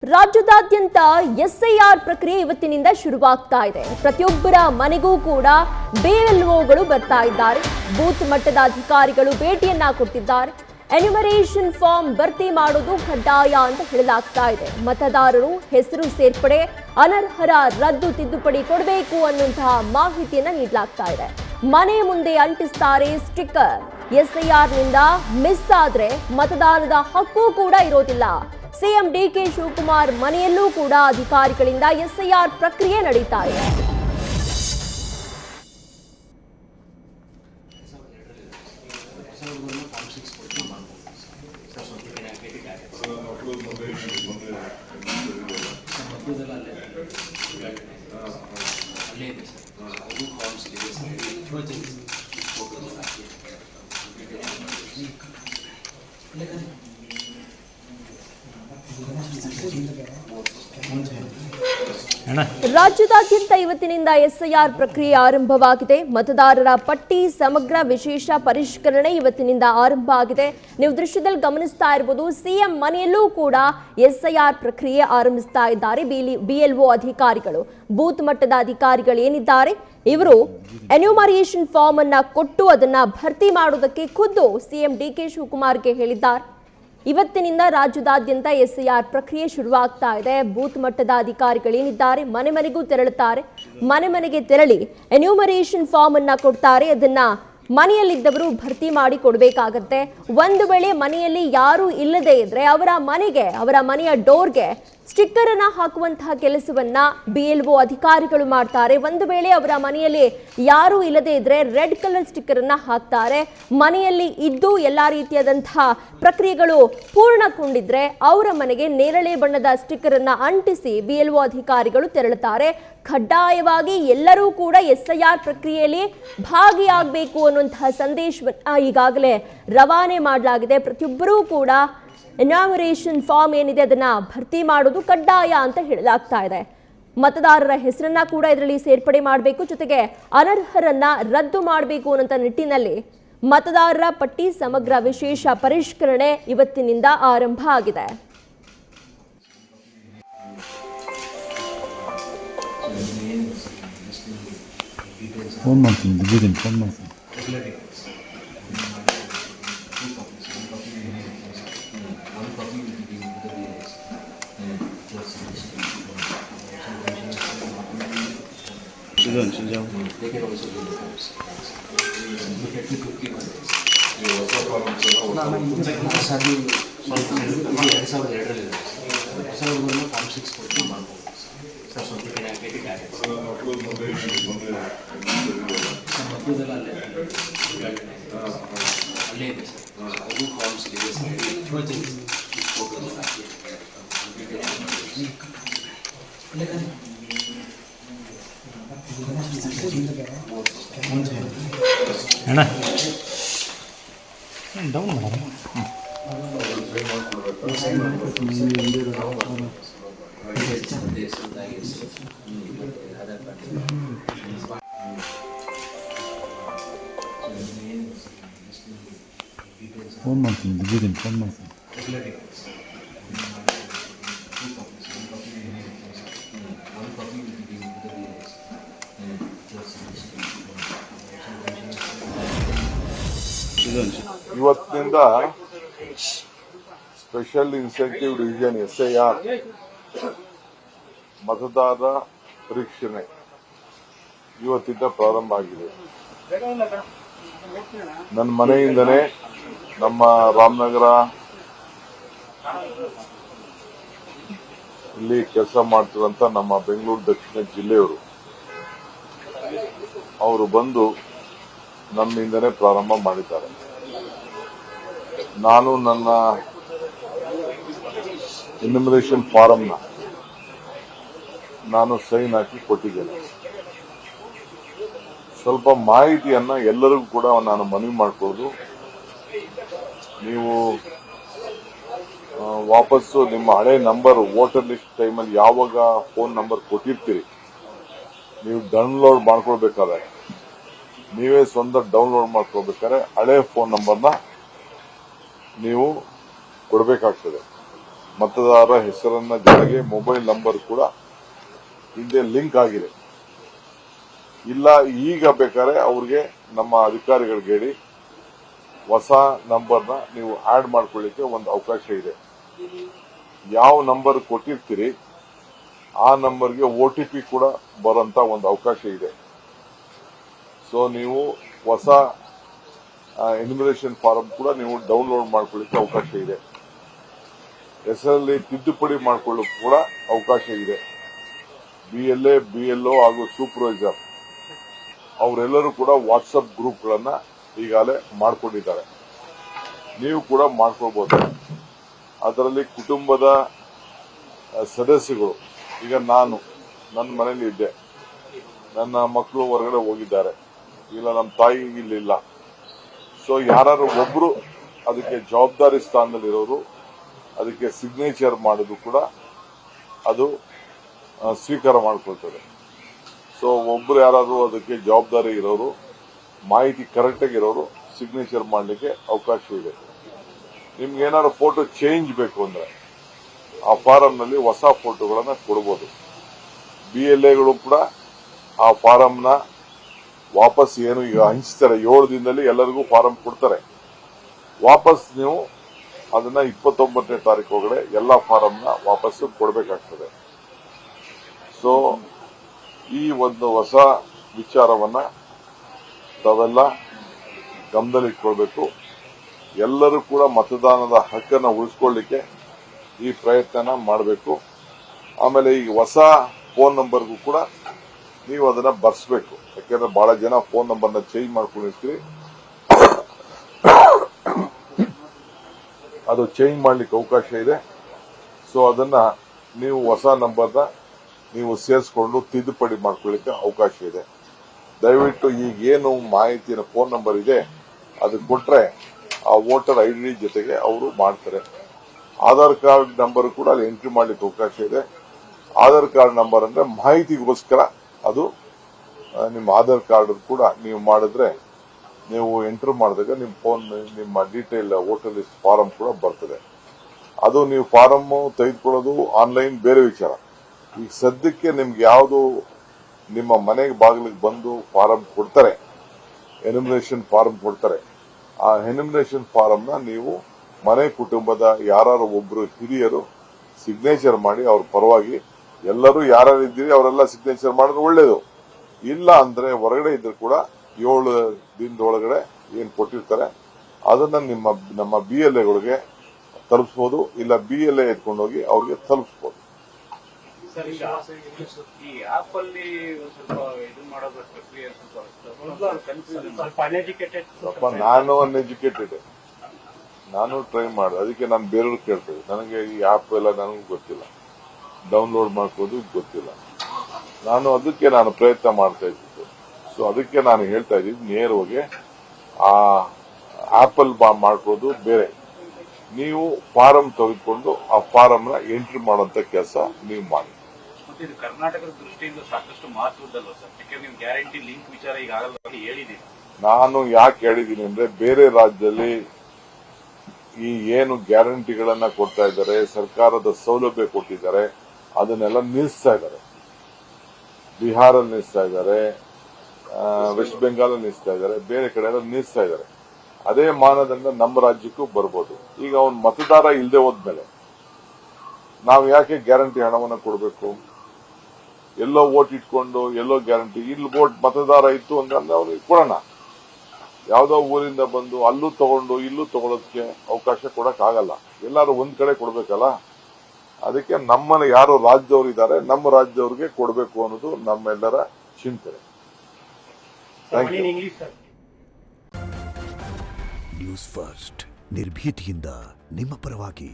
ರಾಜ್ಯದಾದ್ಯಂತ ಎಸ್ಐಆರ್ ಪ್ರಕ್ರಿಯೆ ಇವತ್ತಿನಿಂದ ಶುರುವಾಗ್ತಾ ಇದೆ. ಪ್ರತಿಯೊಬ್ಬರ ಮನೆಗೂ ಕೂಡ ಬಿಎಲ್ಒಗಳು ಬರ್ತಾ ಇದ್ದಾರೆ. ಬೂತ್ ಮಟ್ಟದ ಅಧಿಕಾರಿಗಳು ಭೇಟಿಯನ್ನ ಕೊಡ್ತಿದ್ದಾರೆ. ಎನ್ಯುಮರೇಷನ್ ಫಾರ್ಮ್ ಭರ್ತಿ ಮಾಡೋದು ಕಡ್ಡಾಯ ಅಂತ ಹೇಳಲಾಗ್ತಾ ಇದೆ. ಮತದಾರರು ಹೆಸರು ಸೇರ್ಪಡೆ, ಅನರ್ಹರ ರದ್ದು ತಿದ್ದುಪಡಿ ಕೊಡಬೇಕು ಅನ್ನುವಂತಹ ಮಾಹಿತಿಯನ್ನ ನೀಡಲಾಗ್ತಾ ಇದೆ. ಮನೆ ಮುಂದೆ ಅಂಟಿಸ್ತಾರೆ ಸ್ಟಿಕ್ಕರ್. ಎಸ್ಐಆರ್ನಿಂದ ಮಿಸ್ ಆದ್ರೆ ಮತದಾನದ ಹಕ್ಕು ಕೂಡ ಇರೋದಿಲ್ಲ. ಸಿಎಂ ಡಿಕೆ ಶಿವಕುಮಾರ್ ಮನೆಯಲ್ಲೂ ಕೂಡ ಅಧಿಕಾರಿಗಳಿಂದ ಎಸ್ಐಆರ್ ಪ್ರಕ್ರಿಯೆ ನಡೀತಾ ಇದೆ. ರಾಜ್ಯದಾದ್ಯಂತ ಇವತ್ತಿನಿಂದ ಎಸ್ಐಆರ್ ಪ್ರಕ್ರಿಯೆ ಆರಂಭವಾಗಿದೆ. ಮತದಾರರ ಪಟ್ಟಿ ಸಮಗ್ರ ವಿಶೇಷ ಪರಿಷ್ಕರಣೆ ಇವತ್ತಿನಿಂದ ಆರಂಭ ಆಗಿದೆ. ನೀವು ದೃಶ್ಯದಲ್ಲಿ ಗಮನಿಸ್ತಾ ಇರಬಹುದು, ಸಿಎಂ ಮನೆಯಲ್ಲೂ ಕೂಡ ಎಸ್ಐಆರ್ ಪ್ರಕ್ರಿಯೆ ಆರಂಭಿಸ್ತಾ ಇದ್ದಾರೆ ಬಿಎಲ್ಒ ಅಧಿಕಾರಿಗಳು. ಬೂತ್ ಮಟ್ಟದ ಅಧಿಕಾರಿಗಳು ಏನಿದ್ದಾರೆ ಇವರು ಎನ್ಯುಮರೇಷನ್ ಫಾರ್ಮ್ ಅನ್ನ ಕೊಟ್ಟು ಅದನ್ನ ಭರ್ತಿ ಮಾಡುವುದಕ್ಕೆ ಖುದ್ದು ಸಿಎಂ ಡಿಕೆ ಶಿವಕುಮಾರ್ಗೆ ಹೇಳಿದ್ದಾರೆ. ಇವತ್ತಿನಿಂದ ರಾಜ್ಯದಾದ್ಯಂತ ಎಸ್ಐಆರ್ ಪ್ರಕ್ರಿಯೆ ಶುರುವಾಗ್ತಾ ಇದೆ. ಬೂತ್ ಮಟ್ಟದ ಅಧಿಕಾರಿಗಳೇನಿದ್ದಾರೆ ಮನೆ ಮನೆಗೂ ತೆರಳುತ್ತಾರೆ. ಮನೆ ಮನೆಗೆ ತೆರಳಿ ಎನ್ಯುಮರೇಷನ್ ಫಾರ್ಮ್ ಅನ್ನ ಕೊಡ್ತಾರೆ. ಅದನ್ನ ಮನೆಯಲ್ಲಿದ್ದವರು ಭರ್ತಿ ಮಾಡಿ ಕೊಡಬೇಕಾಗತ್ತೆ. ಒಂದು ವೇಳೆ ಮನೆಯಲ್ಲಿ ಯಾರು ಇಲ್ಲದೆ ಇದ್ರೆ ಅವರ ಮನೆಯ ಡೋರ್ಗೆ ಸ್ಟಿಕ್ಕರ್ ಅನ್ನ ಹಾಕುವಂತಹ ಕೆಲಸವನ್ನ ಬಿಎಲ್ಒ ಅಧಿಕಾರಿಗಳು ಮಾಡ್ತಾರೆ. ಒಂದು ವೇಳೆ ಅವರ ಮನೆಯಲ್ಲಿ ಯಾರು ಇಲ್ಲದೆ ಇದ್ರೆ ರೆಡ್ ಕಲರ್ ಸ್ಟಿಕ್ಕರ್ ಅನ್ನ ಹಾಕ್ತಾರೆ. ಮನೆಯಲ್ಲಿ ಇದ್ದು ಎಲ್ಲಾ ರೀತಿಯಾದಂತಹ ಪ್ರಕ್ರಿಯೆಗಳು ಪೂರ್ಣಗೊಂಡಿದ್ರೆ ಅವರ ಮನೆಗೆ ನೇರಳೆ ಬಣ್ಣದ ಸ್ಟಿಕ್ಕರ್ ಅನ್ನ ಅಂಟಿಸಿ ಬಿಎಲ್ಒ ಅಧಿಕಾರಿಗಳು ತೆರಳುತ್ತಾರೆ. ಕಡ್ಡಾಯವಾಗಿ ಎಲ್ಲರೂ ಕೂಡ ಎಸ್ಐಆರ್ ಪ್ರಕ್ರಿಯೆಯಲ್ಲಿ ಭಾಗಿಯಾಗಬೇಕು ಅನ್ನುವಂತಹ ಸಂದೇಶವನ್ನ ಈಗಾಗಲೇ ರವಾನೆ ಮಾಡಲಾಗಿದೆ. ಪ್ರತಿಯೊಬ್ಬರೂ ಕೂಡ ಎನ್ಯುಮರೇಷನ್ ಫಾರ್ಮ್ ಏನಿದೆ ಅದನ್ನ ಭರ್ತಿ ಮಾಡೋದು ಕಡ್ಡಾಯ ಅಂತ ಹೇಳಲಾಗ್ತಾ ಇದೆ. ಮತದಾರರ ಹೆಸರನ್ನ ಕೂಡ ಇದರಲ್ಲಿ ಸೇರ್ಪಡೆ ಮಾಡಬೇಕು, ಜೊತೆಗೆ ಅನರ್ಹರನ್ನ ರದ್ದು ಮಾಡಬೇಕು ಅನ್ನೋ ನಿಟ್ಟಿನಲ್ಲಿ ಮತದಾರರ ಪಟ್ಟಿ ಸಮಗ್ರ ವಿಶೇಷ ಪರಿಷ್ಕರಣೆ ಇವತ್ತಿನಿಂದ ಆರಂಭ ಆಗಿದೆ. ಫೋನ್ ಮಾಡ್ತೀನಿ. ಇವತ್ತಿನಿಂದ ಸ್ಪೆಷಲ್ ಇನ್ಸೆಂಟಿವ್ ಡಿವಿಷನ್ ಎಸ್ಐಆರ್ ಮತದಾರರ ಪರೀಕ್ಷಣೆ ಇವತ್ತಿಂದ ಪ್ರಾರಂಭ ಆಗಿದೆ. ನನ್ನ ಮನೆಯಿಂದನೇ ನಮ್ಮ ರಾಮನಗರ ಇಲ್ಲಿ ಕೆಲಸ ಮಾಡ್ತಿರುವಂತ ನಮ್ಮ ಬೆಂಗಳೂರು ದಕ್ಷಿಣ ಜಿಲ್ಲೆಯವರು ಅವರು ಬಂದು ನಮ್ಮಿಂದನೇ ಪ್ರಾರಂಭ ಮಾಡಿದ್ದಾರೆ. ನಾನು ನನ್ನ ಎನ್ಯುಮರೇಷನ್ ಫಾರಂನ ನಾನು ಸೈನ್ ಹಾಕಿ ಕೊಟ್ಟಿದ್ದೇನೆ. ಸ್ವಲ್ಪ ಮಾಹಿತಿಯನ್ನ ಎಲ್ಲರಿಗೂ ಕೂಡ ನಾನು ಮನವಿ ಮಾಡಿಕೊಳ್ಳೋದು, ನೀವು ವಾಪಸ್ಸು ನಿಮ್ಮ ಹಳೆ ನಂಬರ್ ವೋಟರ್ ಲಿಸ್ಟ್ ಟೈಮಲ್ಲಿ ಯಾವಾಗ ಫೋನ್ ನಂಬರ್ ಕೊಟ್ಟಿರ್ತೀರಿ ನೀವು ಡೌನ್ಲೋಡ್ ಮಾಡ್ಕೊಳ್ಬೇಕಾದ್ರೆ ನೀವೇ ಸ್ವಂತ ಡೌನ್ಲೋಡ್ ಮಾಡ್ಕೋಬೇಕಾದ್ರೆ ಹಳೆ ಫೋನ್ ನಂಬರ್ನ ನೀವು ಕೊಡಬೇಕಾಗ್ತದೆ. ಮತದಾರರ ಹೆಸರನ್ನ ಜೊತೆಗೆ ಮೊಬೈಲ್ ನಂಬರ್ ಕೂಡ ಹಿಂದೆ ಲಿಂಕ್ ಆಗಿದೆ. ಇಲ್ಲ ಈಗ ಬೇಕಾದ್ರೆ ಅವ್ರಿಗೆ ನಮ್ಮ ಅಧಿಕಾರಿಗಳಿಗೆ ಹೇಳಿ ಹೊಸ ನಂಬರ್ನ ನೀವು ಆಡ್ ಮಾಡ್ಕೊಳ್ಳಿಕ್ಕೆ ಒಂದು ಅವಕಾಶ ಇದೆ. ಯಾವ ನಂಬರ್ ಕೊಟ್ಟಿರ್ತೀರಿ ಆ ನಂಬರ್ಗೆ OTP ಕೂಡ ಬರೋಂತ ಒಂದು ಅವಕಾಶ ಇದೆ. ಸೊ ನೀವು ಹೊಸ ಎನ್ಯುಮರೇಷನ್ ಫಾರಂ ಕೂಡ ನೀವು ಡೌನ್ಲೋಡ್ ಮಾಡ್ಕೊಳ್ಳಿಕ್ಕೆ ಅವಕಾಶ ಇದೆ. ಹೆಸರಲ್ಲಿ ತಿದ್ದುಪಡಿ ಮಾಡ್ಕೊಳ್ಳಿಕ್ಕೆ ಕೂಡ ಅವಕಾಶ ಇದೆ. BLA, BLO ಹಾಗೂ ಸೂಪರ್ವೈಸರ್ ಅವರೆಲ್ಲರೂ ಕೂಡ ವಾಟ್ಸಪ್ ಗ್ರೂಪ್ಗಳನ್ನ ಈಗಾಗಲೇ ಮಾಡ್ಕೊಂಡಿದ್ದಾರೆ. ನೀವು ಕೂಡ ಮಾಡ್ಕೊಳ್ಬಹುದು. ಅದರಲ್ಲಿ ಕುಟುಂಬದ ಸದಸ್ಯಗಳು, ಈಗ ನಾನು ನನ್ನ ಮನೇಲಿ ಇದ್ದೆ, ನನ್ನ ಮಕ್ಕಳು ಹೊರಗಡೆ ಹೋಗಿದ್ದಾರೆ, ಇಲ್ಲ ನಮ್ಮ ತಾಯಿ ಇಲ್ಲಿಲ್ಲ. ಸೊ ಯಾರು ಒಬ್ರು ಅದಕ್ಕೆ ಜವಾಬ್ದಾರಿ ಸ್ಥಾನದಲ್ಲಿರೋರು ಅದಕ್ಕೆ ಸಿಗ್ನೇಚರ್ ಮಾಡೋದು ಕೂಡ ಅದು ಸ್ವೀಕಾರ ಮಾಡ್ಕೊಳ್ತದೆ. ಸೊ ಒಬ್ರು ಯಾರಾದ್ರೂ ಅದಕ್ಕೆ ಜವಾಬ್ದಾರಿ ಇರೋರು, ಮಾಹಿತಿ ಕರೆಕ್ಟ್ ಆಗಿರೋರು ಸಿಗ್ನೇಚರ್ ಮಾಡಲಿಕ್ಕೆ ಅವಕಾಶ ಇದೆ. ನಿಮ್ಗೆ ಏನಾದ್ರು ಫೋಟೋ ಚೇಂಜ್ ಬೇಕು ಅಂದ್ರೆ ಆ ಫಾರಂನಲ್ಲಿ ಹೊಸ ಫೋಟೋಗಳನ್ನ ಕೊಡಬಹುದು. BLAಗಳು ಕೂಡ ಆ ಫಾರಂನ ವಾಪಸ್ ಏನು ಈಗ ಹಂಚ್ತಾರೆ, 7 ದಿನದಲ್ಲಿ ಎಲ್ಲರಿಗೂ ಫಾರಂ ಕೊಡ್ತಾರೆ. ವಾಪಸ್ ನೀವು ಅದನ್ನ 29ನೇ ತಾರೀಕು ಒಳಗಡೆ ಎಲ್ಲ ಫಾರಂನ ವಾಪಸ್ಸು ಕೊಡಬೇಕಾಗ್ತದೆ. ಸೊ ಈ ಒಂದು ಹೊಸ ವಿಚಾರವನ್ನ ತಾವೆಲ್ಲ ಗಮನದಲ್ಲಿಟ್ಕೊಳ್ಬೇಕು. ಎಲ್ಲರೂ ಕೂಡ ಮತದಾನದ ಹಕ್ಕನ್ನು ಉಳಿಸ್ಕೊಳ್ಳಿಕ್ಕೆ ಈ ಪ್ರಯತ್ನ ಮಾಡಬೇಕು. ಆಮೇಲೆ ಈ ಹೊಸ ಫೋನ್ ನಂಬರ್ಗೂ ಕೂಡ ನೀವು ಅದನ್ನ ಬರ್ಸ್ಬೇಕು. ಯಾಕೆಂದ್ರೆ ಬಹಳ ಜನ ಫೋನ್ ನಂಬರ್ನ ಚೇಂಜ್ ಮಾಡ್ಕೊಂಡಿರ್ತೀರಿ, ಅದು ಚೇಂಜ್ ಮಾಡ್ಲಿಕ್ಕೆ ಅವಕಾಶ ಇದೆ. ಸೊ ಅದನ್ನ ನೀವು ಹೊಸ ನಂಬರ್ನ ನೀವು ಸೇರಿಸ್ಕೊಂಡು ತಿದ್ದುಪಡಿ ಮಾಡ್ಕೊಳ್ಳಿಕ್ಕೆ ಅವಕಾಶ ಇದೆ. ದಯವಿಟ್ಟು ಈಗ ಏನು ಮಾಹಿತಿನ ಫೋನ್ ನಂಬರ್ ಇದೆ ಅದು ಕೊಟ್ರೆ ಆ ವೋಟರ್ ID ಜೊತೆಗೆ ಅವರು ಮಾಡ್ತಾರೆ. ಆಧಾರ್ ಕಾರ್ಡ್ ನಂಬರ್ ಕೂಡ ಅಲ್ಲಿ ಎಂಟ್ರಿ ಮಾಡ್ಲಿಕ್ಕೆ ಅವಕಾಶ ಇದೆ. ಆಧಾರ್ ಕಾರ್ಡ್ ನಂಬರ್ ಅಂದ್ರೆ ಮಾಹಿತಿಗೋಸ್ಕರ ಅದು ನಿಮ್ಮ ಆಧಾರ್ ಕಾರ್ಡ್ ಕೂಡ ನೀವು ಮಾಡಿದ್ರೆ ನೀವು ಎಂಟರ್ ಮಾಡಿದಾಗ ನಿಮ್ಮ ಫೋನ್ ನಿಮ್ಮ ಡೀಟೇಲ್ ವೋಟರ್ ಲಿಸ್ಟ್ ಫಾರಂ ಕೂಡ ಬರ್ತದೆ. ಅದು ನೀವು ಫಾರಂ ತೆಗೆದುಕೊಳ್ಳೋದು ಆನ್ಲೈನ್ ಬೇರೆ ವಿಚಾರ. ಈಗ ಸದ್ಯಕ್ಕೆ ನಿಮ್ಗೆ ಯಾವುದು ನಿಮ್ಮ ಮನೆಗೆ ಬಾಗಿಲಿಗೆ ಬಂದು ಫಾರಂ ಕೊಡ್ತಾರೆ, ಎನ್ಯುಮರೇಷನ್ ಫಾರಂ ಕೊಡ್ತಾರೆ, ಆ ಎನ್ಯುಮರೇಷನ್ ಫಾರಂನ ನೀವು ಮನೆ ಕುಟುಂಬದ ಯಾರು ಒಬ್ರು ಹಿರಿಯರು ಸಿಗ್ನೇಚರ್ ಮಾಡಿ ಅವ್ರ ಪರವಾಗಿ ಎಲ್ಲರೂ ಯಾರ್ಯಾರು ಇದ್ದೀರಿ ಅವರೆಲ್ಲ ಸಿಗ್ನೇಚರ್ ಮಾಡಿದ್ರೆ ಒಳ್ಳೇದು. ಇಲ್ಲ ಅಂದ್ರೆ ಹೊರಗಡೆ ಇದ್ರು ಕೂಡ 7 ದಿನದೊಳಗಡೆ ಏನ್ ಕೊಟ್ಟಿರ್ತಾರೆ ಅದನ್ನ ನಮ್ಮ BLAಗಳಿಗೆ ತಲುಪಿಸಬಹುದು. ಇಲ್ಲ BLA ಎತ್ಕೊಂಡೋಗಿ ಅವ್ರಿಗೆ ತಲುಪಿಸಬಹುದು. ಈ ಆಪ್ ಅಲ್ಲಿ ಸ್ವಲ್ಪ ಇದು ಮಾಡೋದು ಪ್ರಕ್ರಿಯೆ ಸ್ವಲ್ಪ ಅನ್ಎಜುಕೇಟೆಡ್. ನಾನು ಅನ್ಎಜುಕೇಟೆಡ್, ನಾನು ಟ್ರೈ ಮಾಡಿದೆ. ಅದಕ್ಕೆ ನಾನು ಬೇರೆಯವ್ರು ಕೇಳ್ತೇವೆ. ನನಗೆ ಈ ಆಪ್ ಎಲ್ಲ ನನಗೂ ಗೊತ್ತಿಲ್ಲ, ಡೌನ್ಲೋಡ್ ಮಾಡ್ಕೋದು ಗೊತ್ತಿಲ್ಲ. ಅದಕ್ಕೆ ನಾನು ಪ್ರಯತ್ನ ಮಾಡ್ತಾ ಇದ್ದಿದ್ದು. ಸೊ ಅದಕ್ಕೆ ನಾನು ಹೇಳ್ತಾ ಇದ್ದೀನಿ, ನೇರವಾಗಿ ಆ ಆಪಲ್ ಮಾಡ್ಕೋದು ಬೇರೆ. ನೀವು ಫಾರಂ ತೆಗೆದುಕೊಂಡು ಆ ಫಾರಂನ ಎಂಟ್ರಿ ಮಾಡುವಂತ ಕೆಲಸ ನೀವು ಮಾಡಿ. ಇದು ಕರ್ನಾಟಕದ ದೃಷ್ಟಿಯಿಂದ ಸಾಕಷ್ಟು ಮಹತ್ವದಲ್ಲ ಸರ್? ಯಾಕಂದ್ರೆ ನೀವು ಗ್ಯಾರಂಟಿ ಲಿಂಕ್ ವಿಚಾರ ಈಗ ಆಗಲ್ಲ ಅಂತ ಹೇಳಿದೀನಿ. ನಾನು ಯಾಕೆ ಹೇಳಿದ್ದೀನಿ ಅಂದ್ರೆ, ಬೇರೆ ರಾಜ್ಯದಲ್ಲಿ ಈ ಏನು ಗ್ಯಾರಂಟಿಗಳನ್ನ ಕೊಡ್ತಾ ಇದ್ದಾರೆ, ಸರ್ಕಾರದ ಸೌಲಭ್ಯ ಕೊಟ್ಟಿದ್ದಾರೆ, ಅದನ್ನೆಲ್ಲ ನಿಲ್ಲಿಸ್ತಾ ಇದ್ದಾರೆ. ಬಿಹಾರಲ್ಲಿ ನಿಲ್ಲಿಸ್ತಾ ಇದ್ದಾರೆ, ವೆಸ್ಟ್ ಬೆಂಗಾಲ್ ನಿಲ್ಲಿಸ್ತಾ ಇದ್ದಾರೆ, ಬೇರೆ ಕಡೆ ಎಲ್ಲ ನಿಲ್ಲಿಸ್ತಾ ಇದ್ದಾರೆ. ಅದೇ ಮಾನದಂಡ ನಮ್ಮ ರಾಜ್ಯಕ್ಕೂ ಬರ್ಬೋದು. ಈಗ ಅವನು ಮತದಾರ ಇಲ್ಲದೆ ಹೋದ್ಮೇಲೆ ನಾವು ಯಾಕೆ ಗ್ಯಾರಂಟಿ ಹಣವನ್ನು ಕೊಡಬೇಕು? ಎಲ್ಲೋ ವೋಟ್ ಇಟ್ಕೊಂಡು ಎಲ್ಲೋ ಗ್ಯಾರಂಟಿ, ಇಲ್ಲಿ ವೋಟ್ ಮತದಾರ ಇತ್ತು ಅಂದ್ರೆ ಅವ್ನಿಗೆ ಕೊಡೋಣ. ಯಾವ್ದೋ ಊರಿಂದ ಬಂದು ಅಲ್ಲೂ ತಗೊಂಡು ಇಲ್ಲೂ ತಗೊಳ್ಳೋದಕ್ಕೆ ಅವಕಾಶ ಕೊಡಕ್ ಆಗಲ್ಲ. ಎಲ್ಲಾರು ಒಂದ್ ಕಡೆ ಕೊಡ್ಬೇಕಲ್ಲ. ಅದಕ್ಕೆ ನಮ್ಮನ್ನ ಯಾರು ರಾಜ್ಯದವರು ಇದ್ದಾರೆ, ನಮ್ಮ ರಾಜ್ಯದವ್ರಿಗೆ ಕೊಡಬೇಕು ಅನ್ನೋದು ನಮ್ಮೆಲ್ಲರ ಚಿಂತನೆ. ನ್ಯೂಸ್ ಫಸ್ಟ್, ನಿರ್ಭೀತಿಯಿಂದ ನಿಮ್ಮ ಪರವಾಗಿ.